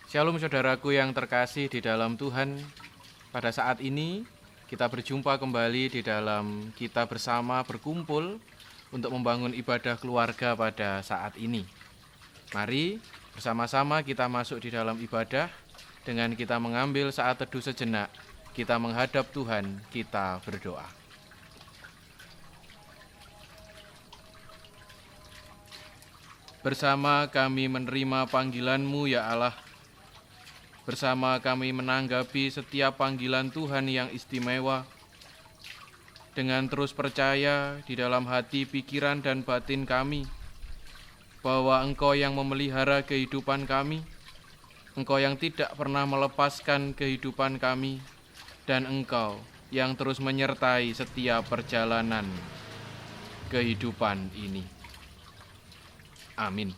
Shalom saudaraku yang terkasih di dalam Tuhan. Pada saat ini kita berjumpa kembali di dalam kita bersama berkumpul untuk membangun ibadah keluarga pada saat ini. Mari bersama-sama kita masuk di dalam ibadah dengan kita mengambil saat teduh sejenak. Kita menghadap Tuhan, kita berdoa. Bersama kami menerima panggilan-Mu ya Allah. Bersama kami menanggapi setiap panggilan Tuhan yang istimewa, dengan terus percaya di dalam hati, pikiran, dan batin kami, bahwa Engkau yang memelihara kehidupan kami, Engkau yang tidak pernah melepaskan kehidupan kami, dan Engkau yang terus menyertai setiap perjalanan kehidupan ini. Amin.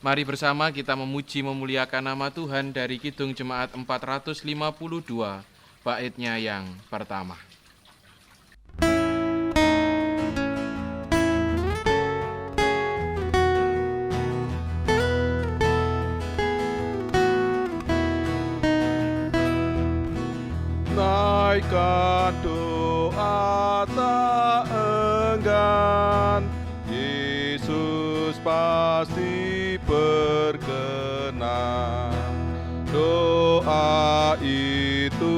Mari bersama kita memuji memuliakan nama Tuhan dari Kidung Jemaat 452, baitnya yang pertama. Naikkan doa tak enggan, Yesus pasti berkenan. Doa itu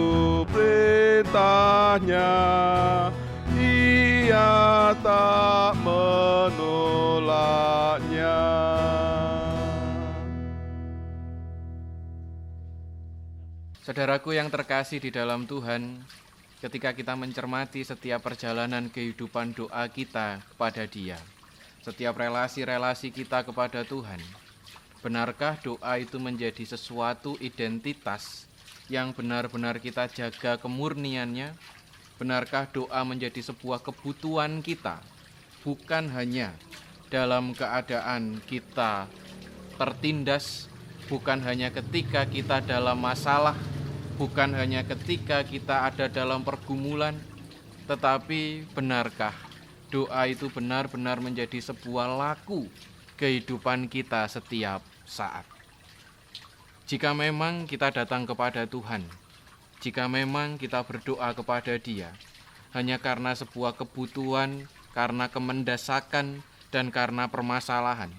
perintahnya, Ia tak menolaknya. Saudaraku yang terkasih di dalam Tuhan, ketika kita mencermati setiap perjalanan kehidupan doa kita kepada Dia, setiap relasi-relasi kita kepada Tuhan, benarkah doa itu menjadi sesuatu identitas yang benar-benar kita jaga kemurniannya? Benarkah doa menjadi sebuah kebutuhan kita, bukan hanya dalam keadaan kita tertindas, bukan hanya ketika kita dalam masalah, bukan hanya ketika kita ada dalam pergumulan, tetapi benarkah doa itu benar-benar menjadi sebuah laku kehidupan kita setiap saat? Jika memang kita datang kepada Tuhan, jika memang kita berdoa kepada Dia, hanya karena sebuah kebutuhan, karena kemendesakan, dan karena permasalahan,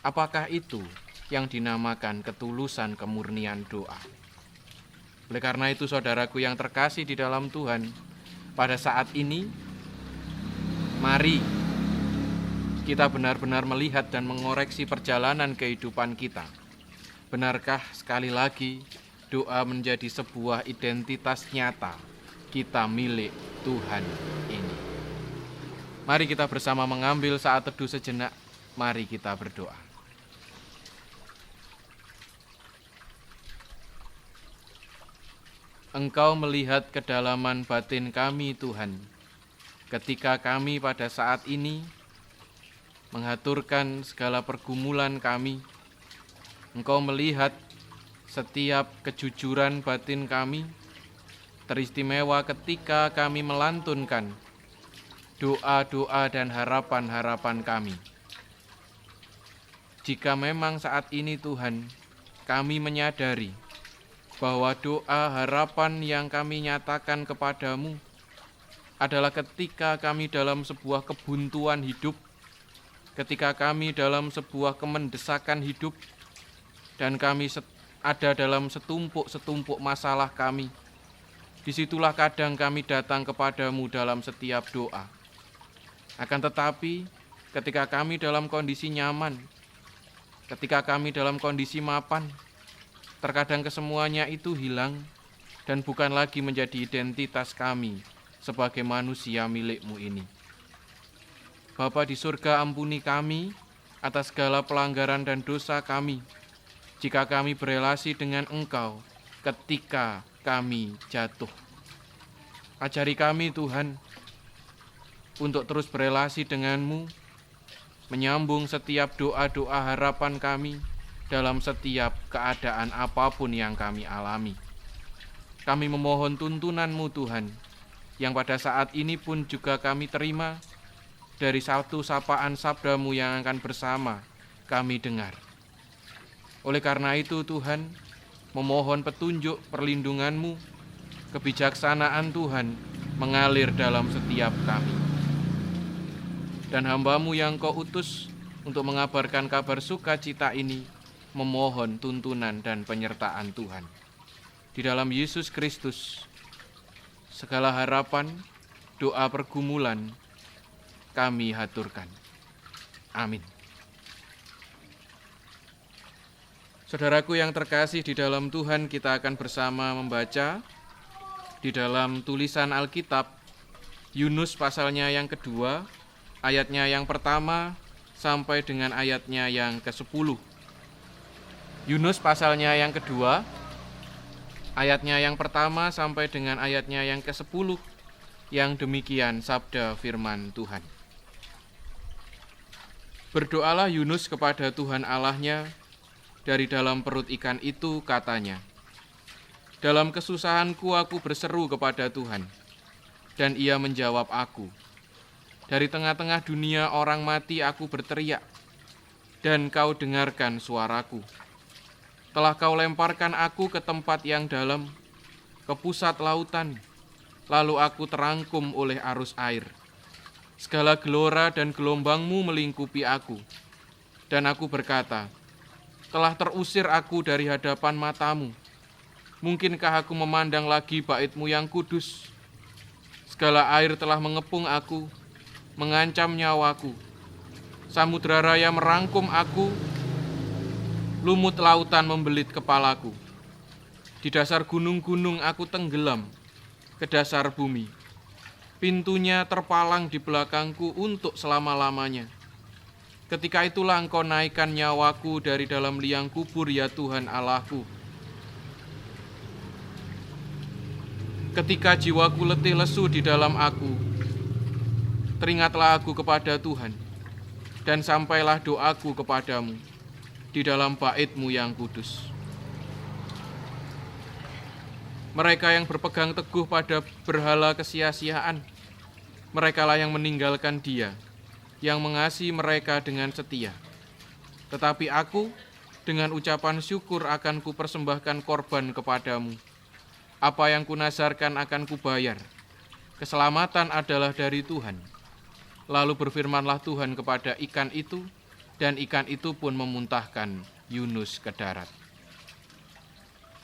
apakah itu yang dinamakan ketulusan kemurnian doa? Oleh karena itu, saudaraku yang terkasih di dalam Tuhan, pada saat ini, mari kita benar-benar melihat dan mengoreksi perjalanan kehidupan kita. Benarkah sekali lagi doa menjadi sebuah identitas nyata kita milik Tuhan ini? Mari kita bersama mengambil saat teduh sejenak. Mari kita berdoa. Engkau melihat kedalaman batin kami, Tuhan, ketika kami pada saat ini mengaturkan segala pergumulan kami. Engkau melihat setiap kejujuran batin kami, teristimewa ketika kami melantunkan doa-doa dan harapan-harapan kami. Jika memang saat ini, Tuhan, kami menyadari bahwa doa harapan yang kami nyatakan kepadamu adalah ketika kami dalam sebuah kebuntuan hidup, ketika kami dalam sebuah kemendesakan hidup, dan kami ada dalam setumpuk-setumpuk masalah kami. Disitulah kadang kami datang kepadamu dalam setiap doa. Akan tetapi, ketika kami dalam kondisi nyaman, ketika kami dalam kondisi mapan, terkadang kesemuanya itu hilang dan bukan lagi menjadi identitas kami sebagai manusia milik-Mu ini. Bapa di surga, ampuni kami atas segala pelanggaran dan dosa kami, jika kami berelasi dengan Engkau ketika kami jatuh. Ajari kami, Tuhan, untuk terus berelasi dengan-Mu, menyambung setiap doa-doa harapan kami dalam setiap keadaan apapun yang kami alami. Kami memohon tuntunan-Mu, Tuhan, yang pada saat ini pun juga kami terima dari satu sapaan sabda-Mu yang akan bersama kami dengar. Oleh karena itu Tuhan, memohon petunjuk perlindungan-Mu, kebijaksanaan Tuhan mengalir dalam setiap kami. Dan hamba-Mu yang Kau utus untuk mengabarkan kabar sukacita ini, memohon tuntunan dan penyertaan Tuhan. Di dalam Yesus Kristus, segala harapan, doa pergumulan, kami haturkan. Amin. Saudaraku yang terkasih di dalam Tuhan, kita akan bersama membaca di dalam tulisan Alkitab Yunus pasalnya yang kedua, ayatnya yang pertama sampai dengan ayatnya yang ke-10. Yunus pasalnya yang kedua, ayatnya yang pertama sampai dengan ayatnya yang ke-10, yang demikian sabda firman Tuhan. Berdoalah Yunus kepada Tuhan Allahnya. Dari dalam perut ikan itu katanya, dalam kesusahanku aku berseru kepada Tuhan, dan Ia menjawab aku. Dari tengah-tengah dunia orang mati aku berteriak, dan Kau dengarkan suaraku. Telah Kau lemparkan aku ke tempat yang dalam, ke pusat lautan, lalu aku terangkum oleh arus air. Segala gelora dan gelombang-Mu melingkupi aku, dan aku berkata, telah terusir aku dari hadapan mata-Mu. Mungkinkah aku memandang lagi bait-Mu yang kudus? Segala air telah mengepung aku, mengancam nyawaku. Samudra raya merangkum aku, lumut lautan membelit kepalaku. Di dasar gunung-gunung aku tenggelam, ke dasar bumi. Pintunya terpalang di belakangku untuk selama-lamanya. Ketika itulah Engkau naikkan nyawaku dari dalam liang kubur, ya Tuhan Allahku. Ketika jiwaku letih lesu di dalam aku, teringatlah aku kepada Tuhan, dan sampailah doaku kepadamu di dalam bait-Mu yang kudus. Mereka yang berpegang teguh pada berhala kesia-siaan, merekalah yang meninggalkan Dia, yang mengasihi mereka dengan setia. Tetapi aku, dengan ucapan syukur akan kupersembahkan korban kepadamu. Apa yang kunazarkan akan kubayar. Keselamatan adalah dari Tuhan. Lalu berfirmanlah Tuhan kepada ikan itu, dan ikan itu pun memuntahkan Yunus ke darat.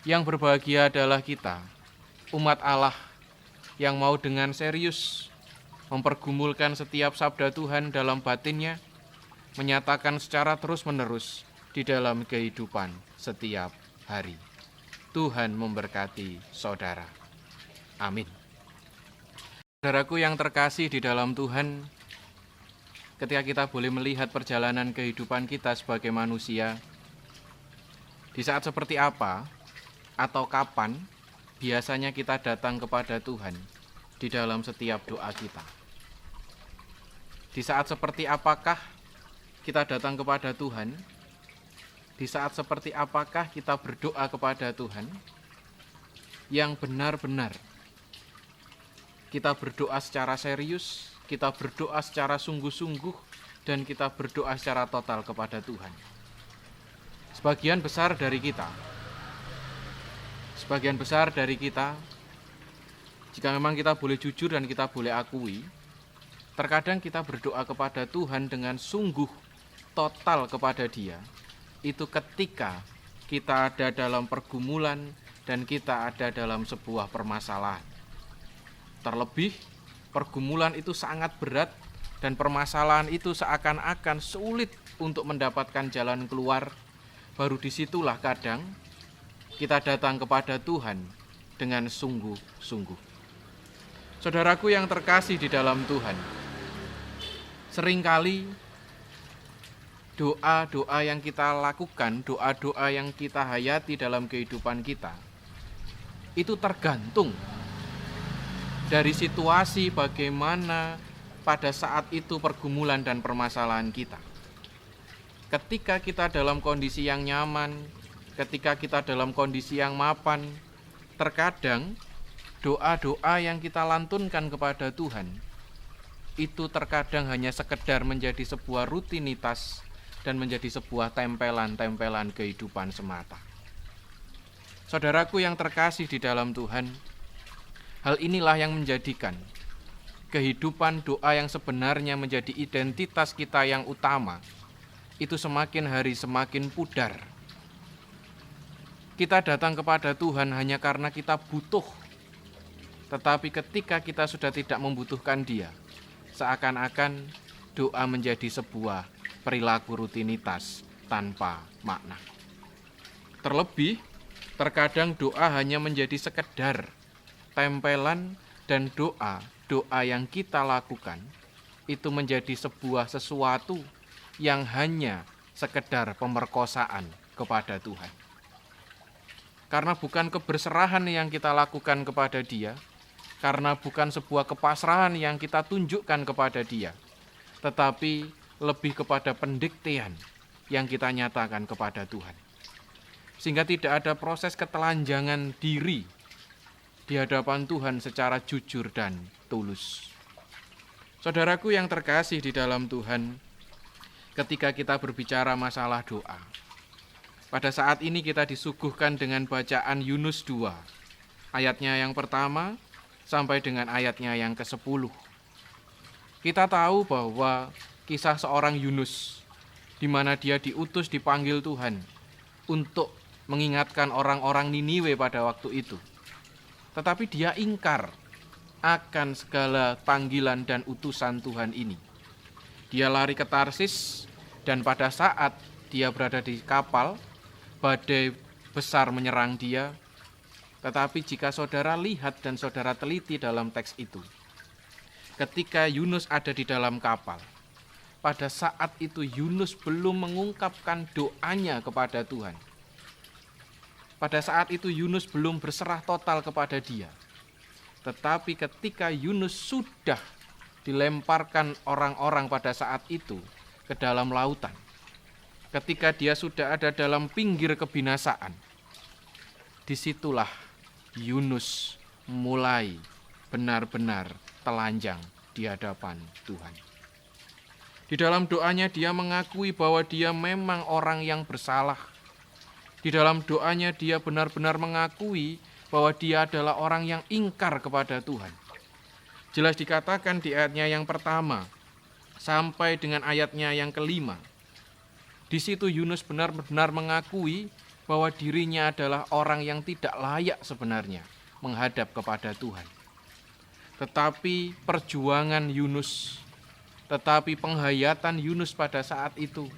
Yang berbahagia adalah kita, umat Allah, yang mau dengan serius mempergumulkan setiap sabda Tuhan dalam batinnya, menyatakan secara terus-menerus di dalam kehidupan setiap hari. Tuhan memberkati saudara. Amin. Saudaraku yang terkasih di dalam Tuhan, ketika kita boleh melihat perjalanan kehidupan kita sebagai manusia, di saat seperti apa atau kapan biasanya kita datang kepada Tuhan di dalam setiap doa kita. Di saat seperti apakah kita datang kepada Tuhan? Di saat seperti apakah kita berdoa kepada Tuhan? Yang benar-benar kita berdoa secara serius, kita berdoa secara sungguh-sungguh, dan kita berdoa secara total kepada Tuhan. Sebagian besar dari kita, jika memang kita boleh jujur dan kita boleh akui, terkadang kita berdoa kepada Tuhan dengan sungguh total kepada Dia, itu ketika kita ada dalam pergumulan dan kita ada dalam sebuah permasalahan. Terlebih, pergumulan itu sangat berat dan permasalahan itu seakan-akan sulit untuk mendapatkan jalan keluar. Baru disitulah kadang kita datang kepada Tuhan dengan sungguh-sungguh. Saudaraku yang terkasih di dalam Tuhan, seringkali doa-doa yang kita lakukan, doa-doa yang kita hayati dalam kehidupan kita, itu tergantung dari situasi bagaimana pada saat itu pergumulan dan permasalahan kita. Ketika kita dalam kondisi yang nyaman, ketika kita dalam kondisi yang mapan, terkadang doa-doa yang kita lantunkan kepada Tuhan itu terkadang hanya sekedar menjadi sebuah rutinitas dan menjadi sebuah tempelan-tempelan kehidupan semata. Saudaraku yang terkasih di dalam Tuhan, hal inilah yang menjadikan kehidupan doa yang sebenarnya menjadi identitas kita yang utama, itu semakin hari semakin pudar. Kita datang kepada Tuhan hanya karena kita butuh, tetapi ketika kita sudah tidak membutuhkan Dia, seakan-akan doa menjadi sebuah perilaku rutinitas tanpa makna. Terlebih, terkadang doa hanya menjadi sekedar tempelan, dan doa yang kita lakukan itu menjadi sebuah sesuatu yang hanya sekedar pemerkosaan kepada Tuhan. Karena bukan keberserahan yang kita lakukan kepada Dia, karena bukan sebuah kepasrahan yang kita tunjukkan kepada Dia, tetapi lebih kepada pendiktean yang kita nyatakan kepada Tuhan. Sehingga tidak ada proses ketelanjangan diri di hadapan Tuhan secara jujur dan tulus. Saudaraku yang terkasih di dalam Tuhan, ketika kita berbicara masalah doa, pada saat ini kita disuguhkan dengan bacaan Yunus 2, ayatnya yang pertama sampai dengan ayatnya yang ke-10. Kita tahu bahwa kisah seorang Yunus, di mana dia diutus dipanggil Tuhan untuk mengingatkan orang-orang Niniwe pada waktu itu. Tetapi dia ingkar akan segala panggilan dan utusan Tuhan ini. Dia lari ke Tarsis, dan pada saat dia berada di kapal, badai besar menyerang dia. Tetapi jika saudara lihat dan saudara teliti dalam teks itu, ketika Yunus ada di dalam kapal, pada saat itu Yunus belum mengungkapkan doanya kepada Tuhan. Pada saat itu Yunus belum berserah total kepada Dia. Tetapi ketika Yunus sudah dilemparkan orang-orang pada saat itu ke dalam lautan, ketika dia sudah ada dalam pinggir kebinasaan, disitulah Yunus mulai benar-benar telanjang di hadapan Tuhan. Di dalam doanya dia mengakui bahwa dia memang orang yang bersalah. Di dalam doanya dia benar-benar mengakui bahwa dia adalah orang yang ingkar kepada Tuhan. Jelas dikatakan di ayatnya yang pertama sampai dengan ayatnya yang kelima. Di situ Yunus benar-benar mengakui bahwa dirinya adalah orang yang tidak layak sebenarnya menghadap kepada Tuhan. Tetapi perjuangan Yunus, tetapi penghayatan Yunus pada saat itu,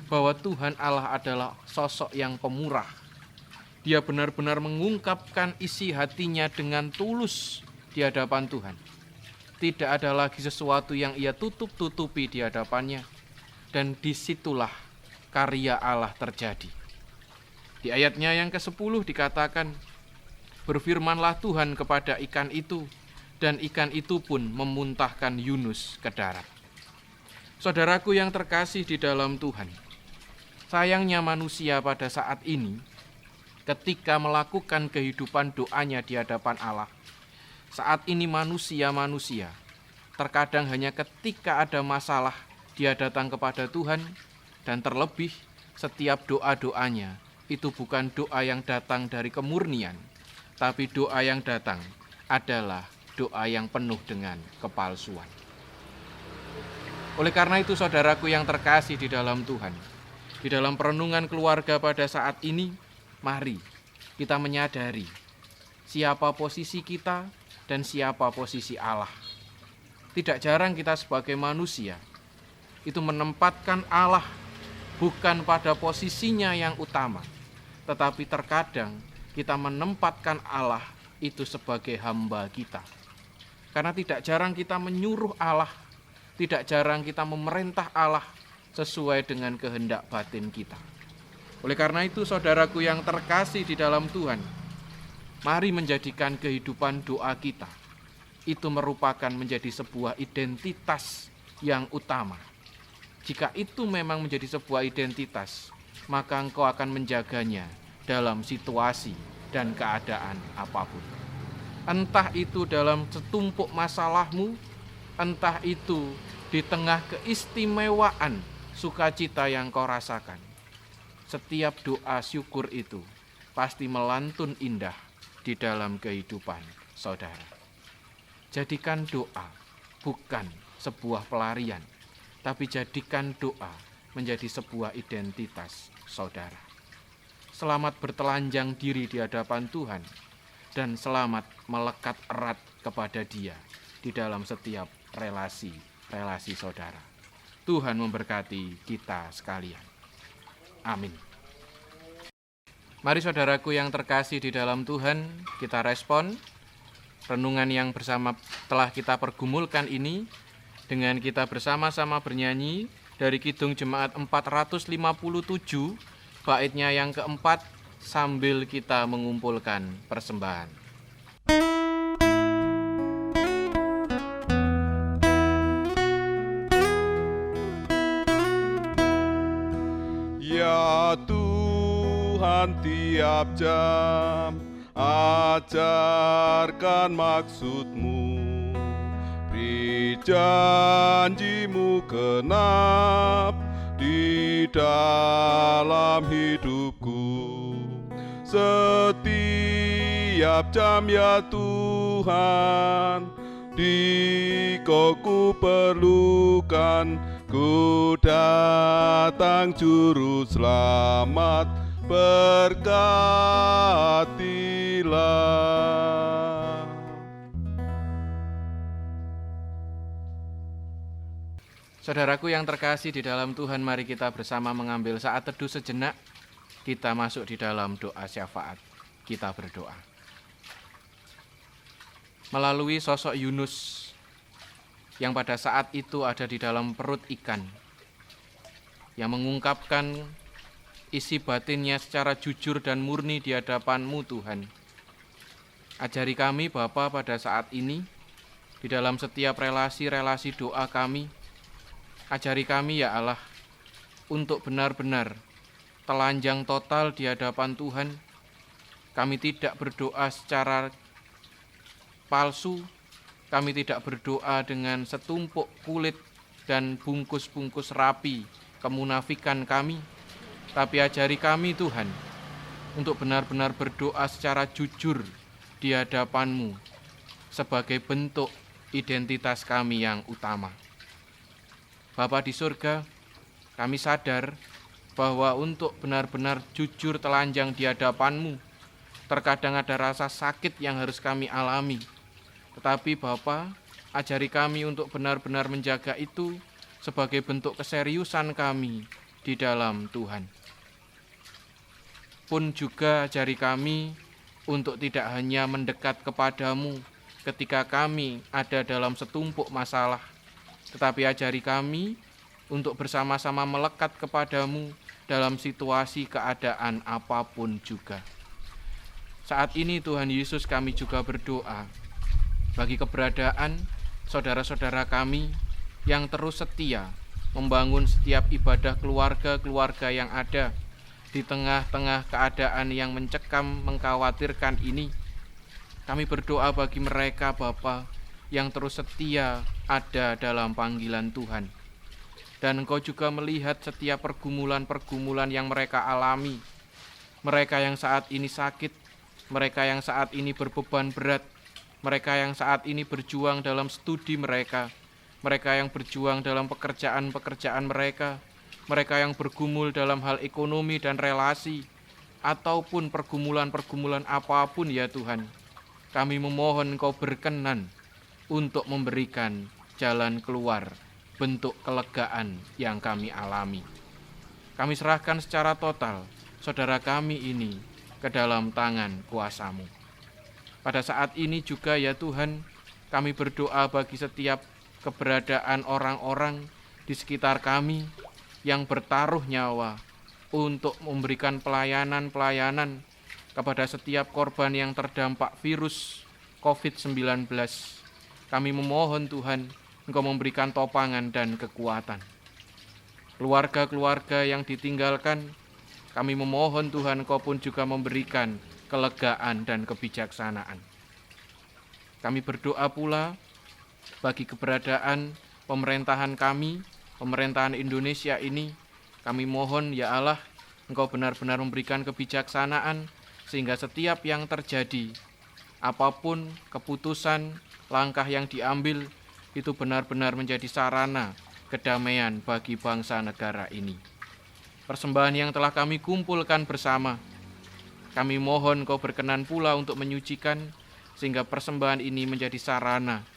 bahwa Tuhan Allah adalah sosok yang pemurah. Dia benar-benar mengungkapkan isi hatinya dengan tulus di hadapan Tuhan. Tidak ada lagi sesuatu yang ia tutup-tutupi di hadapannya. Dan disitulah karya Allah terjadi. Di ayatnya yang ke-10 dikatakan, berfirmanlah Tuhan kepada ikan itu, dan ikan itu pun memuntahkan Yunus ke darat. Saudaraku yang terkasih di dalam Tuhan, sayangnya manusia pada saat ini, ketika melakukan kehidupan doanya di hadapan Allah, saat ini manusia terkadang hanya ketika ada masalah dia datang kepada Tuhan, dan terlebih setiap doa-doanya itu bukan doa yang datang dari kemurnian, tapi doa yang datang adalah doa yang penuh dengan kepalsuan. Oleh karena itu saudaraku yang terkasih di dalam Tuhan, di dalam perenungan keluarga pada saat ini, mari kita menyadari siapa posisi kita dan siapa posisi Allah. Tidak jarang kita sebagai manusia itu menempatkan Allah bukan pada posisinya yang utama, tetapi terkadang kita menempatkan Allah itu sebagai hamba kita. Karena tidak jarang kita menyuruh Allah, tidak jarang kita memerintah Allah sesuai dengan kehendak batin kita. Oleh karena itu saudaraku yang terkasih di dalam Tuhan, mari menjadikan kehidupan doa kita itu merupakan menjadi sebuah identitas yang utama. Jika itu memang menjadi sebuah identitas, maka engkau akan menjaganya dalam situasi dan keadaan apapun. Entah itu dalam setumpuk masalahmu, entah itu di tengah keistimewaan sukacita yang kau rasakan, setiap doa syukur itu pasti melantun indah di dalam kehidupan saudara. Jadikan doa bukan sebuah pelarian, tapi jadikan doa menjadi sebuah identitas saudara. Selamat bertelanjang diri di hadapan Tuhan, dan selamat melekat erat kepada Dia di dalam setiap relasi saudara. Tuhan memberkati kita sekalian. Amin. Mari saudaraku yang terkasih di dalam Tuhan, kita respon renungan yang bersama telah kita pergumulkan ini dengan kita bersama-sama bernyanyi dari Kidung Jemaat 457, baitnya yang keempat, sambil kita mengumpulkan persembahan. Ya Tuhan, tiap jam ajarkan maksud-Mu, beri janji-Mu genap di dalam hidupku. Setiap jam ya Tuhan, Dikau ku perlukan, ku datang juru selamat, berkatilah. Saudaraku yang terkasih di dalam Tuhan, mari kita bersama mengambil saat teduh sejenak. Kita masuk di dalam doa syafaat. Kita berdoa. Melalui sosok Yunus yang pada saat itu ada di dalam perut ikan, yang mengungkapkan isi batinnya secara jujur dan murni di hadapan-Mu Tuhan. Ajari kami Bapa pada saat ini, di dalam setiap relasi doa kami, ajari kami ya Allah, untuk benar-benar telanjang total di hadapan Tuhan. Kami tidak berdoa secara palsu, kami tidak berdoa dengan setumpuk kulit dan bungkus-bungkus rapi kemunafikan kami, tapi ajari kami Tuhan, untuk benar-benar berdoa secara jujur di hadapan-Mu, sebagai bentuk identitas kami yang utama. Bapa di surga, kami sadar bahwa untuk benar-benar jujur telanjang di hadapan-Mu, terkadang ada rasa sakit yang harus kami alami. Tetapi Bapa, ajari kami untuk benar-benar menjaga itu sebagai bentuk keseriusan kami di dalam Tuhan. Pun juga ajari kami untuk tidak hanya mendekat kepadamu ketika kami ada dalam setumpuk masalah, tetapi ajari kami untuk bersama-sama melekat kepadamu dalam situasi keadaan apapun juga. Saat ini Tuhan Yesus, kami juga berdoa bagi keberadaan saudara-saudara kami yang terus setia membangun setiap ibadah keluarga-keluarga yang ada di tengah-tengah keadaan yang mencekam, mengkhawatirkan ini. Kami berdoa bagi mereka Bapa yang terus setia ada dalam panggilan Tuhan. Dan Engkau juga melihat setiap pergumulan-pergumulan yang mereka alami. Mereka yang saat ini sakit, mereka yang saat ini berbeban berat, mereka yang saat ini berjuang dalam studi mereka, mereka yang berjuang dalam pekerjaan-pekerjaan mereka, mereka yang bergumul dalam hal ekonomi dan relasi, ataupun pergumulan-pergumulan apapun ya Tuhan. Kami memohon Engkau berkenan untuk memberikan jalan keluar, bentuk kelegaan yang kami alami. Kami serahkan secara total saudara kami ini ke dalam tangan kuasa-Mu. Pada saat ini juga ya Tuhan, kami berdoa bagi setiap keberadaan orang-orang di sekitar kami yang bertaruh nyawa untuk memberikan pelayanan-pelayanan kepada setiap korban yang terdampak virus COVID-19. Kami memohon Tuhan, Engkau memberikan topangan dan kekuatan. Keluarga-keluarga yang ditinggalkan, kami memohon Tuhan, Engkau pun juga memberikan kelegaan dan kebijaksanaan. Kami berdoa pula bagi keberadaan pemerintahan kami pemerintahan Indonesia ini, kami mohon ya Allah, Engkau benar-benar memberikan kebijaksanaan sehingga setiap yang terjadi, apapun keputusan, langkah yang diambil, itu benar-benar menjadi sarana kedamaian bagi bangsa negara ini. Persembahan yang telah kami kumpulkan bersama, kami mohon Kau berkenan pula untuk menyucikan, sehingga persembahan ini menjadi sarana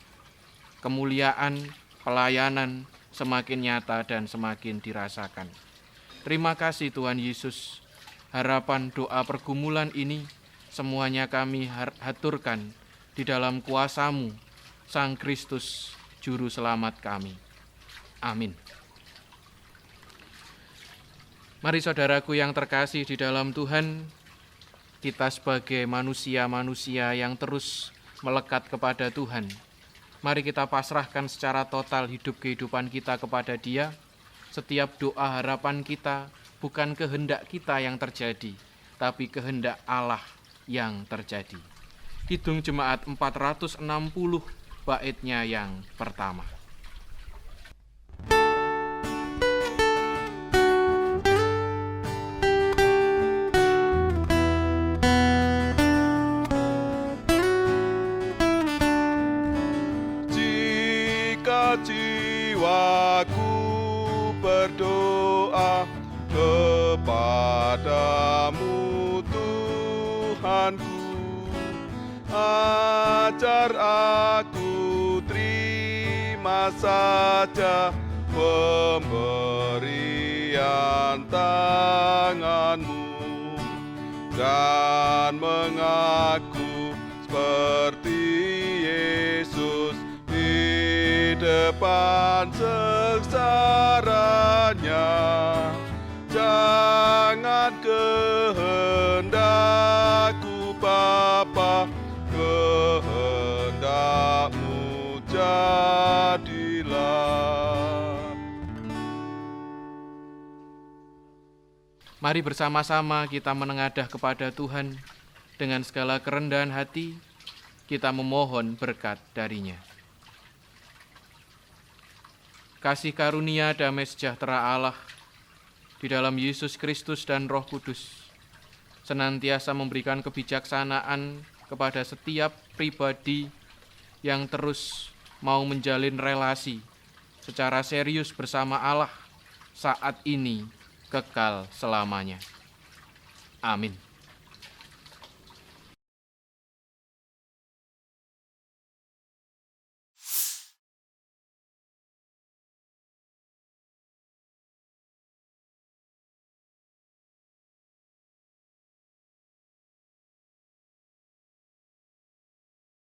kemuliaan, pelayanan semakin nyata dan semakin dirasakan. Terima kasih Tuhan Yesus. Harapan doa pergumulan ini semuanya kami haturkan di dalam kuasa-Mu, Sang Kristus, Juru Selamat kami. Amin. Mari saudaraku yang terkasih di dalam Tuhan, kita sebagai manusia-manusia yang terus melekat kepada Tuhan, mari kita pasrahkan secara total kehidupan kita kepada Dia. Setiap doa harapan kita bukan kehendak kita yang terjadi, tapi kehendak Allah yang terjadi. Kidung Jemaat 460 baitnya yang pertama. Jika jiwaku berdoa kepadamu Tuhanku, ajar aku terima saja pemberian tangan-Mu dan mengaku seperti Yesus di depan sengsaranya. Jangan kehendakku Bapa, kehendak-Mu jadilah. Mari bersama-sama kita menengadah kepada Tuhan dengan segala kerendahan hati, kita memohon berkat dari-Nya. Kasih karunia damai sejahtera Allah di dalam Yesus Kristus dan Roh Kudus senantiasa memberikan kebijaksanaan kepada setiap pribadi yang terus mau menjalin relasi secara serius bersama Allah saat ini kekal selamanya. Amin.